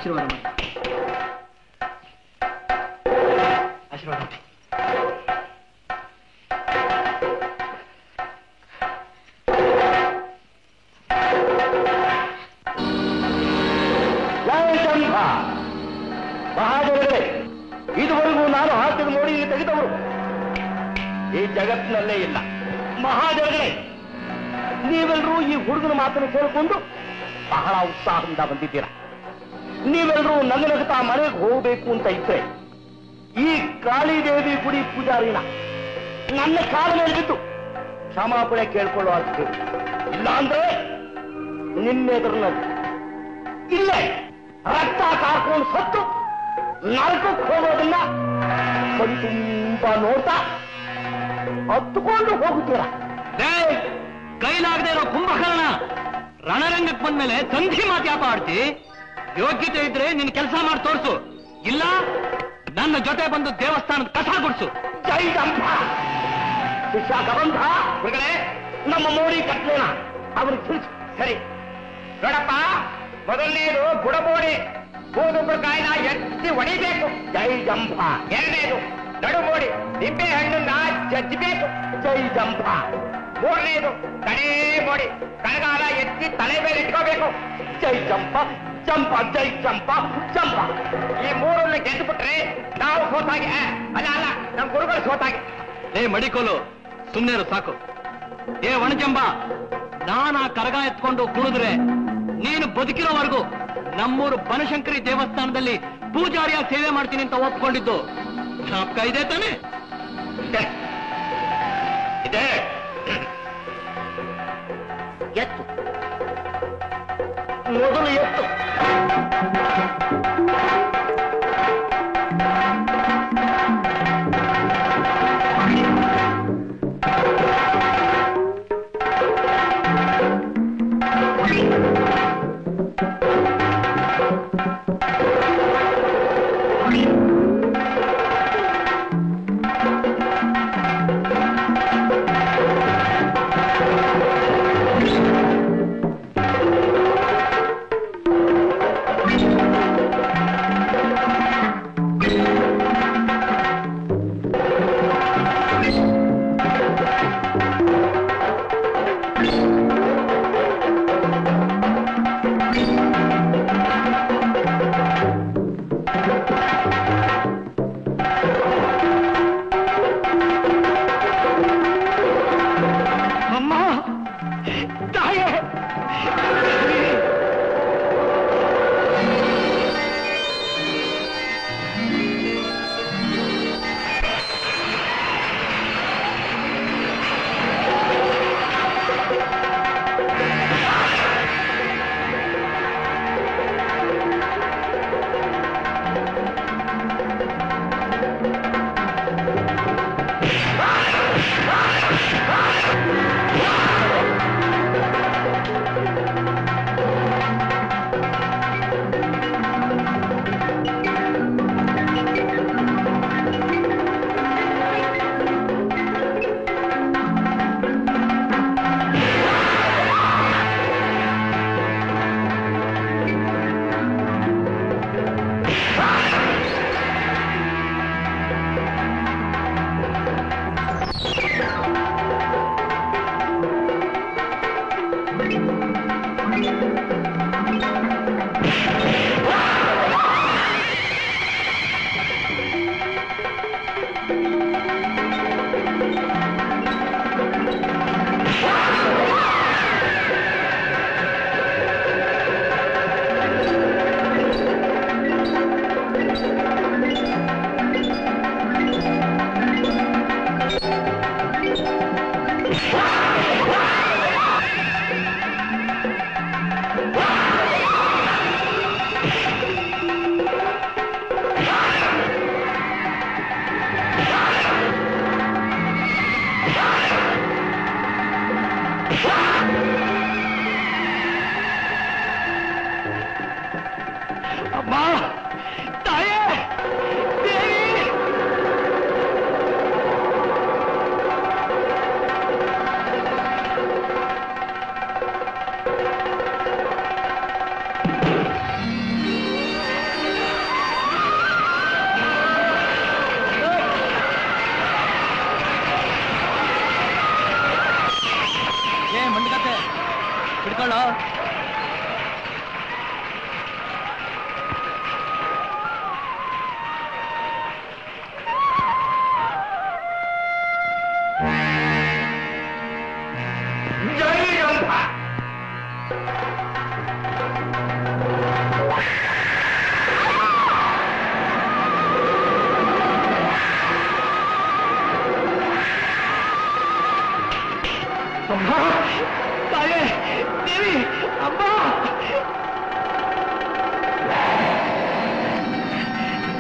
ಆಶೀರ್ವಾದ ಮಾಡಿ. ಆಶೀರ್ವಾದ. ಮಹಾದೇವರೇ, ಇದುವರೆಗೂ ನಾನು ಹಾಕಿದ ನೋಡಿ ತೆಗೆದವರು ಈ ಜಗತ್ತಿನಲ್ಲೇ ಇಲ್ಲ. ಮಹಾದೇವರೇ, ನೀವೆಲ್ಲರೂ ಈ ಹುಡುಗನ ಮಾತನ್ನು ಕೇಳಿಕೊಂಡು ಬಹಳ ಉತ್ಸಾಹದಿಂದ ಬಂದಿದ್ದೀರಾ. ನೀವೆಲ್ಲರೂ ನಗನಗುತ್ತಾ ಮನೆಗೆ ಹೋಗಬೇಕು ಅಂತ ಇದ್ರೆ ಈ ಕಾಳಿದೇವಿ ಗುಡಿ ಪೂಜಾರಿನ ನನ್ನ ಕಾಲ ಮೇಲೆ ಬಿದ್ದು ಕ್ಷಮಾಪಣೆ ಕೇಳ್ಕೊಳ್ಳೋ ಆಗ್ತದೆ. ಇಲ್ಲ ಅಂದ್ರೆ ನಿನ್ನೆದುರಿನಲ್ಲಿ ಇಲ್ಲೇ ರಕ್ತ ಕಾರ್ಕೊಂಡು ಸತ್ತು ನರಕಕ್ಕೆ ಹೋಗೋದನ್ನ ತುಂಬಾ ನೋಡ್ತಾ ಹತ್ತುಕೊಂಡು ಹೋಗುತ್ತೀರ. ಕೈಲಾಗದೆ ಇರೋ ಕುಂಭಕರ್ಣ ರಣರಂಗಕ್ಕೆ ಬಂದ್ಮೇಲೆ ಸಂಧಿ ಮಾತು ಯಾಪ ಆಡ್ತಿ? ಯೋಗ್ಯತೆ ಇದ್ರೆ ನಿನ್ ಕೆಲಸ ಮಾಡಿ ತೋರಿಸು, ಇಲ್ಲ ನನ್ನ ಜೊತೆ ಬಂದು ದೇವಸ್ಥಾನದ ಕಸ ಗುಡಿಸು. ಜೈ ಜಂಪ ಶಿಷ್ಯಾಗಬಂಧ ಹುಡುಗರೇ, ನಮ್ಮ ಮೋಡಿ ಕಟ್ಲೇನ ಅವ್ರಿಗೆ ತಿಳಿಸು. ಸರಿ ನೋಡಪ್ಪ, ಮೊದಲನೇದು ಬುಡಬೋಡಿ ಬೂದುಂಬಳಕಾಯಿನ ಎತ್ತಿ ಹೊಡಿಬೇಕು. ಜೈ ಜಂಪ. ಎರಡನೇದು ನಡುಮೋಡಿ ನಿಂಬೆ ಹಣ್ಣನ್ನ ಜಜ್ಜಬೇಕು. ಜೈ ಜಂಪ. ಮೂರನೇದು ಕಡೇ ಮೋಡಿ ಕಣಗಾಲ ಎತ್ತಿ ತಲೆ ಮೇಲೆ ಇಟ್ಕೋಬೇಕು. ಜೈ ಜಂಪ ಜಂಪ. ಜೈ ಜಂಪ ಜಂಪ. ಈ ಮೂರನ್ನು ಗೆದ್ದು ಬಿಟ್ರೆ ನಾವು ಸೋತಾಗಿ. ಅಲ್ಲ ಅಲ್ಲ, ನಮ್ಮ ಗುರುಗಳು ಸೋತಾಗಿ. ಏ ಮಡಿಕೋಲು, ಸುಮ್ಮನೆ ಸಾಕು. ಏ ಒಣಜಂಬ, ನಾನು ಆ ಕರಗ ಎತ್ಕೊಂಡು ಕುಣಿದ್ರೆ ನೀನು ಬದುಕಿರೋವರೆಗೂ ನಮ್ಮೂರು ಬನಶಂಕರಿ ದೇವಸ್ಥಾನದಲ್ಲಿ ಪೂಜಾರಿಯಾಗಿ ಸೇವೆ ಮಾಡ್ತೀನಿ ಅಂತ ಒಪ್ಕೊಂಡಿದ್ದು ಜ್ಞಾಪಕ ಇದೆ ತಾನೆ? ಇದೆ. ಎತ್ತು ಮೊದಲು ಎತ್ತು.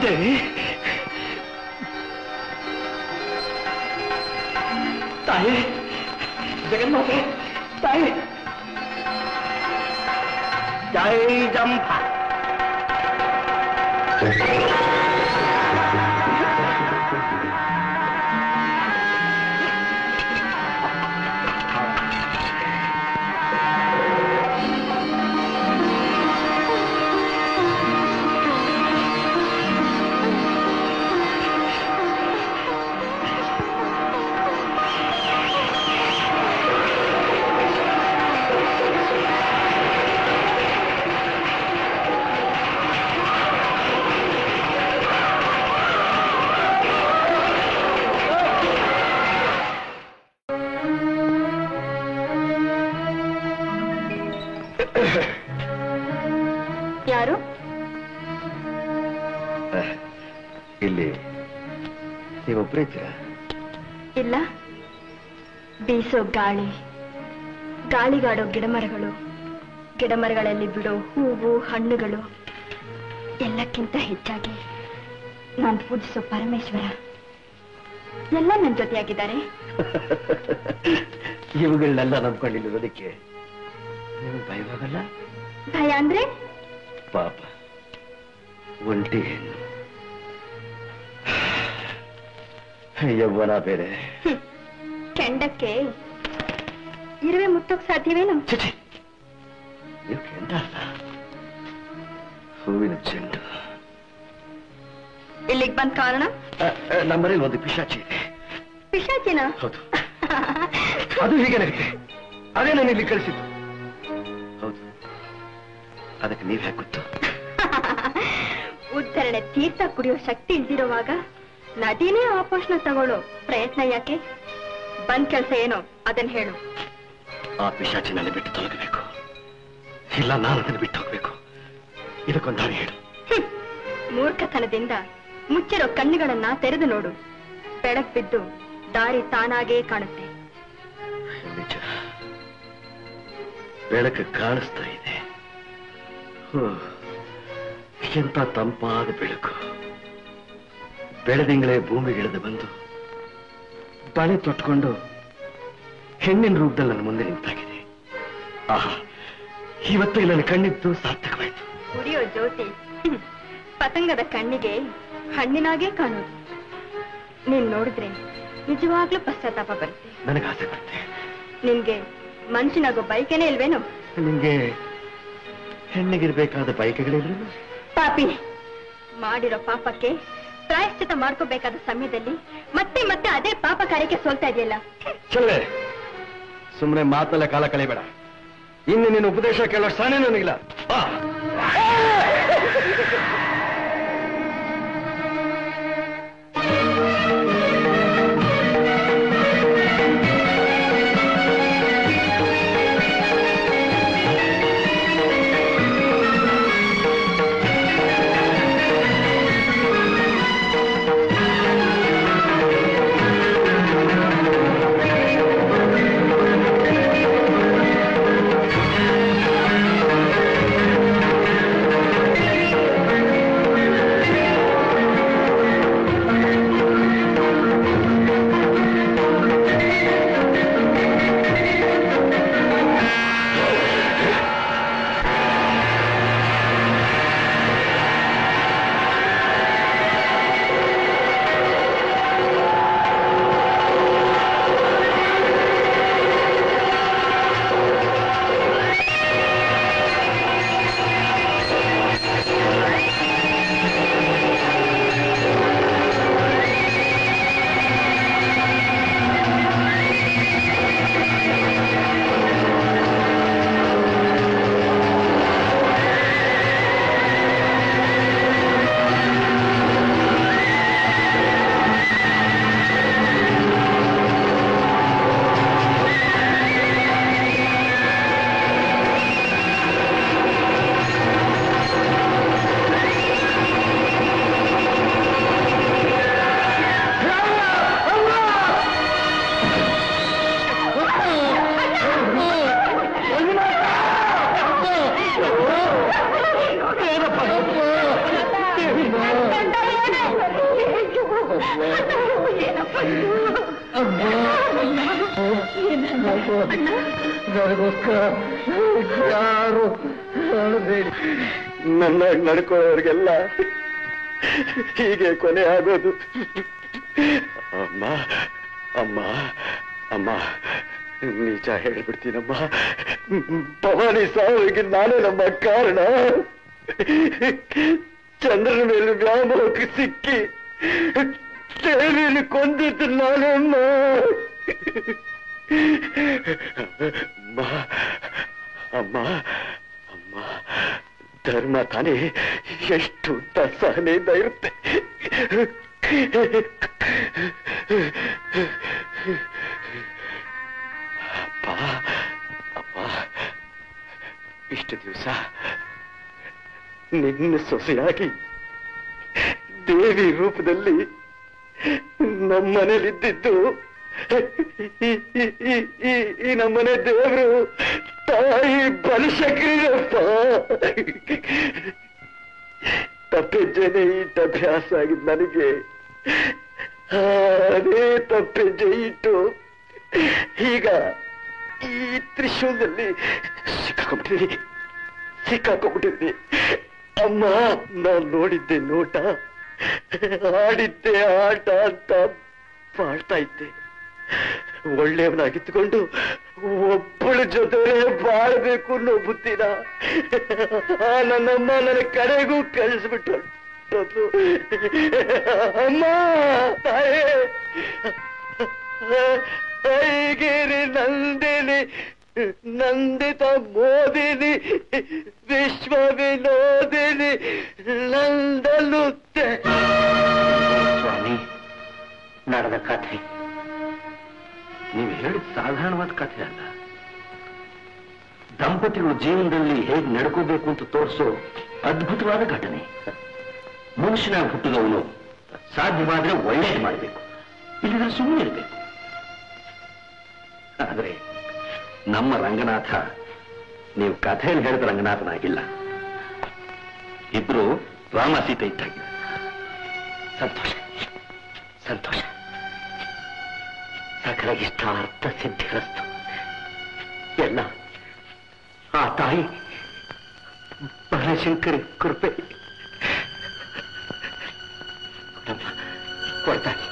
ದೇವಿ ತಾಯಿ ಜಗನ್ಮಾತೆ ತಾಯಿ ಜೈ ಜಂಭ ಯಾರು? ಇಲ್ಲಿ ನೀವೊಬ್ಬರೇ ಇದ್ದೀರಾ? ಇಲ್ಲ, ಬೀಸೋ ಗಾಳಿ, ಗಾಳಿಗಾಡೋ ಗಿಡಮರಗಳು, ಗಿಡಮರಗಳಲ್ಲಿ ಬಿಡೋ ಹೂವು ಹಣ್ಣುಗಳು, ಎಲ್ಲಕ್ಕಿಂತ ಹೆಚ್ಚಾಗಿ ನಾನು ಪೂಜಿಸೋ ಪರಮೇಶ್ವರ ಎಲ್ಲ ನನ್ನ ಜೊತೆಯಾಗಿದ್ದಾರೆ. ಇವುಗಳನ್ನೆಲ್ಲ ನಂಬ್ಕೊಂಡಿರೋದಕ್ಕೆ ನಿಮಗೆ ಭಯವಾಗಲ್ಲ? ಭಯ ಅಂದ್ರೆ? ಪಾಪ ಒಂಟಿ ಹೆಣ್ಣು, ಯವ್ವನ ಬೇರೆ. ಕೆಂಡಕ್ಕೆ ಇರುವೆ ಮುಟ್ಟೋಕ್ ಸಾಧ್ಯವೇನು? ನೀವು ಕೆಂಡ ಅಲ್ಲ, ಹೂವಿನ ಚೆಂಡು. ಇಲ್ಲಿಗೆ ಬಂದ ಕಾರಣ? ನಮ್ಮನೇಲಿ ಒಂದು ಪಿಶಾಚಿ ಇದೆ. ಪಿಶಾಚಿನ? ಹೌದು. ಅದು ಹೀಗೆ ನನಗೆ, ಅದೇ ನಾನು ಇಲ್ಲಿ ಕಳಿಸಿದ್ದು. ಹೌದು, ಅದಕ್ಕೆ ನೀವ್ ಹೇಗೆ ಗೊತ್ತು? ಉದ್ಧರಣೆ ತೀರ್ಥ ಕುಡಿಯೋ ಶಕ್ತಿ ಇಲ್ದಿರುವಾಗ ನದಿನೇ ಆಪೋಷಣ ತಗೊಳ್ಳೋ ಪ್ರಯತ್ನ ಯಾಕೆ? ಬಂದ್ ಕೆಲಸ ಏನೋ ಅದನ್ನ ಹೇಳು. ಆ ಪಿಶಾಚಿ ನನ್ನ ಬಿಟ್ಟು ತೊಲಗಬೇಕು, ಇಲ್ಲ ನಾನು ಅದನ್ನು ಬಿಟ್ಟು ಹೋಗ್ಬೇಕು. ಇದಕ್ಕೊಂದು ದಾರಿ ಹೇಳು. ಮೂರ್ಖತನದಿಂದ ಮುಚ್ಚಿರೋ ಕಣ್ಣುಗಳನ್ನ ತೆರೆದು ನೋಡು, ಬೆಳಕ್ ಬಿದ್ದು ದಾರಿ ತಾನಾಗೇ ಕಾಣುತ್ತೆ. ನಿಜ, ಬೆಳಕು ಕಾಣಿಸ್ತಾ ಇದೆ. ಎಂತ ತಂಪಾದ ಬೆಳಕು. ಬೆಳದಿಂಗಳೇ ಭೂಮಿಗಿಳಿದು ಬಂದು ಬಳೆ ತೊಟ್ಕೊಂಡು ಹೆಣ್ಣಿನ ರೂಪದಲ್ಲಿ ನನ್ನ ಮುಂದೆ ನಿಂತಾಗಿದೆ. ಆಹಾ, ಇವತ್ತಿಗೆ ನನ್ನ ಕಣ್ಣಿದ್ದು ಸಾರ್ಥಕವಾಯ್ತು. ಉರಿಯೋ ಜ್ಯೋತಿ ಪತಂಗದ ಕಣ್ಣಿಗೆ ಹಣ್ಣಿನಾಗೇ ಕಾಣೋದು. ನೀನ್ ನೋಡಿದ್ರೆ ನಿಜವಾಗ್ಲೂ ಪಶ್ಚಾತ್ತಾಪ ಬರುತ್ತೆ. ನನಗೆ ಆಸೆ ಬರುತ್ತೆ. ನಿನ್ಗೆ ಮನುಷ್ಯನಾಗೋ ಬೈಕೇನೆ ಇಲ್ವೇನು? ನಿಮ್ಗೆ ಹೆಣ್ಣಿಗಿರ್ಬೇಕಾದ ಬಯಕೆಗಳಿಲ್ವೇನು? ಪಾಪಿ, ಮಾಡಿರೋ ಪಾಪಕ್ಕೆ ಪ್ರಾಯಶ್ಚಿತ ಮಾಡ್ಕೋಬೇಕಾದ ಸಮಯದಲ್ಲಿ ಮತ್ತೆ ಮತ್ತೆ ಅದೇ ಪಾಪ ಕಾರ್ಯಕ್ಕೆ ಸೋಲ್ತಾ ಇದೆಯಲ್ಲ. ಚಲ್ಲೆ, ಸುಮ್ಮನೆ ಮಾತಲ್ಲೇ ಕಾಲ ಕಳೆಯಬೇಡ. ಇನ್ನು ನಿನ್ನ ಉಪದೇಶ ಕೇಳೋ ಸಾನೇ ನನಗಿಲ್ಲ. ನನಗೋಸ್ಕರ ಯಾರು ಮಾಡಬೇಡಿ. ನನ್ನಾಗಿ ನಡ್ಕೊಳ್ಳೋರಿಗೆಲ್ಲ ಹೀಗೆ ಕೊನೆ ಆಗೋದು. ಅಮ್ಮ ಅಮ್ಮ ಅಮ್ಮ ನಿಜ ಹೇಳ್ಬಿಡ್ತೀನಮ್ಮ. ಭವಾನಿ ಸಾವಿಗೆ ನಾನೇ ನಮ್ಮ ಕಾರಣ. ಚಂದ್ರನ ಮೇಲೆ ವ್ಯಾಮೋಹಕ್ಕೆ ಸಿಕ್ಕಿ ದೇವಿಯನ್ನು ಕೊಂದಿದ್ದು ನಾನಮ್ಮ. ಅಮ್ಮ ಅಮ್ಮ ಅಮ್ಮ ಧರ್ಮ ತಾನೇ ಎಷ್ಟು ಸಹನೆಯಿಂದ ಇರುತ್ತೆ. ಅಪ್ಪ ಅಪ್ಪ ಇಷ್ಟು ದಿವಸ ನಿನ್ನ ಸೊಸೆಯಾಗಿ ದೇವಿ ರೂಪದಲ್ಲಿ ನಮ್ಮನೇಲಿದ್ದಿದ್ದು ಈ ನಮ್ಮನೆ ದೇವರು ತಾಯಿ ಬನಶಂಕರಿರಪ್ಪ. ತಪ್ಪೆಜ್ಜೆನೆ ಈಟ ಅಭ್ಯಾಸ ಆಗಿದ್ ನನಗೆ ಅದೇ ತಪ್ಪೆಜ್ಜೆ ಇಟ್ಟು ಈಗ ಈ ತ್ರಿಶೂಲದಲ್ಲಿ ಸಿಕ್ಕಾಕೊಂಡ್ಬಿಟ್ಟಿದ್ದೀನಿ. ಅಮ್ಮ ನಾನು ನೋಡಿದ್ದೆ ನೋಟ, ಆಡಿದ್ದೆ ಆಟ ಅಂತ ಮಾಡ್ತಾ ಇದ್ದೆ. ಒಳ್ಳೆಯವನಾಗಿದ್ದುಕೊಂಡು ಒಬ್ಬಳ ಜೊತೆ ಬಾಳ್ಬೇಕು ಅನ್ನೋ ಬುದ್ಧಿನ ನನ್ನಮ್ಮ ನನ್ನ ಕಡೆಗೂ ಕಳಿಸ್ಬಿಟ್ಟು ಅಮ್ಮ ತಾಯೇ. ಐಗಿರಿ ನಂದಿನಿ ನಂದಿತ ಮೋದಿನಿ ವಿಶ್ವ ವಿನೋದಿನಿ ನಂದಲುತ್ತೆ. ಸ್ವಾಮಿ, ನಡೆದ ಕಥೆ ನೀವು ಹೇಳಿದ ಸಾಧಾರಣವಾದ ಕಥೆ ಅಲ್ಲ. ದಂಪತಿಗಳು ಜೀವನದಲ್ಲಿ ಹೇಗೆ ನಡ್ಕೋಬೇಕು ಅಂತ ತೋರಿಸೋ ಅದ್ಭುತವಾದ ಘಟನೆ. ಮನುಷ್ಯನಾಗಿ ಹುಟ್ಟಿದವನು ಸಾಧ್ಯವಾದ್ರೆ ಒಳ್ಳೇದು ಮಾಡಬೇಕು, ಇಲ್ಲಿದ್ರೆ ಸುಮ್ಮನೆ ಇರಬೇಕು. ಆದ್ರೆ ನಮ್ಮ ರಂಗನಾಥ ನೀವು ಕಥೆಯಲ್ಲಿ ಹೇಳಿದ ರಂಗನಾಥನಾಗಿಲ್ಲ. ಇಬ್ರು ರಾಮ ಸೀತೆ ಇದ್ದಾಗಿಲ್ಲ. ಸಂತೋಷ ಸಂತೋಷ. ಸಕಲ ಇಷ್ಟಾರ್ಥ ಸಿದ್ಧಿರಸ್ತು. ಎಲ್ಲ ಆ ತಾಯಿ ಬನಶಂಕರಿ ಕೃಪೆ ಕೊಡ್ತಾನೆ.